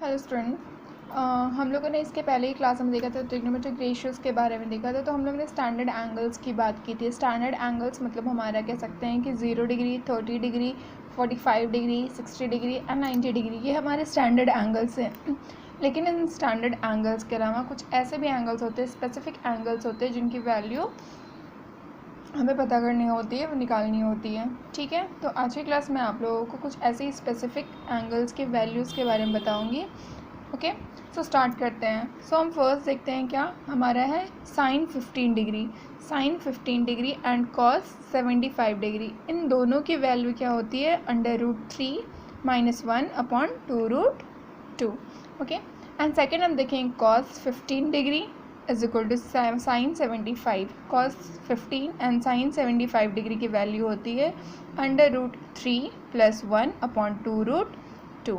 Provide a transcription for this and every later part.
Hello student, हम लोगों ने इसके पहले ही क्लास में देखा था ट्रिग्नोमेट्रिक रेशियोज़ के बारे में देखा था। तो हम लोगों ने स्टैंडर्ड एंगल्स की बात की थी। स्टैंडर्ड एंगल्स मतलब हमारा कह सकते हैं कि 0 degree, 30 degree, 45 degree, 60 degree and 90 degree, ये हमारे स्टैंडर्ड एंगल्स हैं। लेकिन इन स्टैंडर्ड एंगल्स के अलावा कुछ ऐसे भी एंगल्स होते हैं, स्पेसिफिक एंगल्स होते हैं जिनकी वैल्यू हमें पता करनी होती है, वो निकालनी होती है। ठीक है, तो आज की क्लास में आप लोगों को कुछ ऐसे ही स्पेसिफिक एंगल्स के वैल्यूज़ के बारे में बताऊंगी। ओके, सो स्टार्ट करते हैं। सो हम फर्स्ट देखते हैं क्या हमारा है sine 15 degree, sine 15 degree and cos 75 degree. इन दोनों की वैल्यू क्या होती है? √3 - 1/2√2। ओके, एंड सेकेंड हम देखेंगे cos 15 degree is equal to sine 75। Cos 15 and sine 75 degree की वैल्यू होती है √3 + 1/2√2।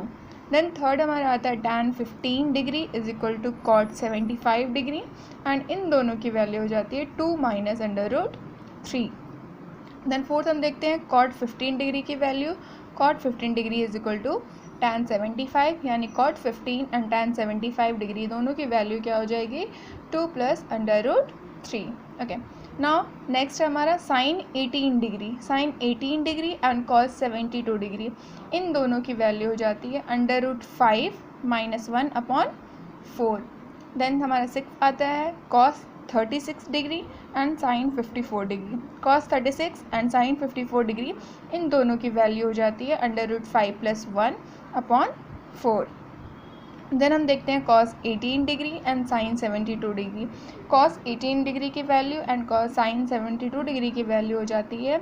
देन थर्ड हमारा आता है tan 15 degree is equal to cot 75 degree and इन दोनों की वैल्यू हो जाती है 2 - √3। देन फोर्थ हम देखते हैं कॉट 15 डिग्री की value. Cot 15 degree is equal to tan 75, यानी कॉट 15 एंड tan 75 डिग्री दोनों की वैल्यू क्या हो जाएगी? 2 + √3। ओके, नाउ नेक्स्ट है हमारा sine 18 degree, sine 18 degree and cos 72 degree. इन दोनों की वैल्यू हो जाती है √5 - 1/4। देन हमारा सिक्स आता है cos 36 degree and sine 54 degree. Cos 36 and sine 54 degree, इन दोनों की वैल्यू हो जाती है √5 + 1/4। देन हम देखते हैं cos 18 degree and sine 72 degree. Cos 18 degree की value and cos sine 72 degree की वैल्यू हो जाती है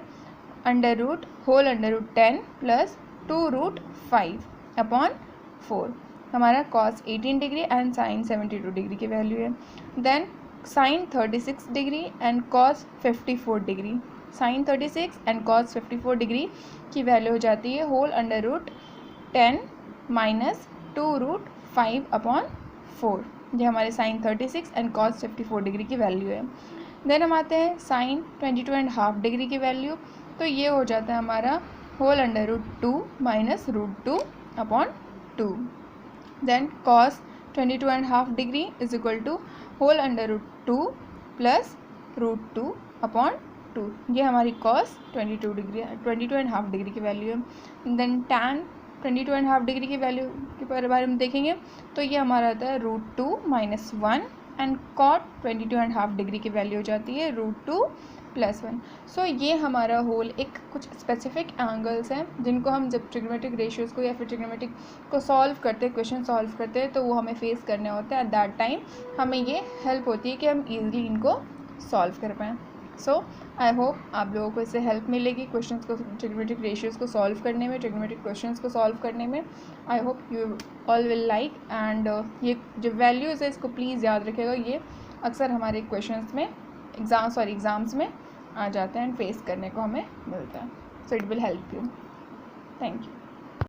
√10 + 2√5/4। हमारा cos 18 degree and sine 72 degree की वैल्यू है। Then sine 36 degree and cos 54 degree. Sine 36 and cos 54 degree की वैल्यू हो जाती है √10 - 2√5/4। ये हमारे साइन 36 एंड कॉस 54 डिग्री की वैल्यू है। देन हम आते हैं साइन 22.5 डिग्री की वैल्यू। तो ये हो जाता है हमारा √2 - √2/2। Then cos 22.5 degree is equal to √2 + √2/2। ये हमारी कॉस 22.5 डिग्री की वैल्यू है। देन टैन 22.5 डिग्री की वैल्यू के बारे में देखेंगे तो ये हमारा आता है √2 - 1 एंड कॉट 22.5 डिग्री की वैल्यू हो जाती है √2 + 1। सो ये हमारा होल एक कुछ स्पेसिफिक एंगल्स हैं जिनको हम जब ट्रिग्नोमेट्रिक रेशियोज़ को या फिर ट्रिग्नोमेट्रिक को सॉल्व करते हैं, क्वेश्चन सॉल्व करते हैं, तो वो हमें फेस करने होते हैं। एट दैट टाइम हमें ये हेल्प होती है कि हम ईजिली इनको सॉल्व कर पाएँ। सो आई होप आप लोगों को इससे हेल्प मिलेगी क्वेश्चंस को, ट्रिग्नोमेट्रिक रेशियोज़ को सॉल्व करने में, ट्रिग्नोमेट्रिक क्वेश्चंस को सॉल्व करने में। I hope you all will like and ये जो वैल्यूज़ है इसको प्लीज़ याद रखिएगा। ये अक्सर हमारे क्वेश्चंस में एग्ज़ाम्स में आ जाते हैं एंड फेस करने को हमें मिलता है। So it will help you. Thank you.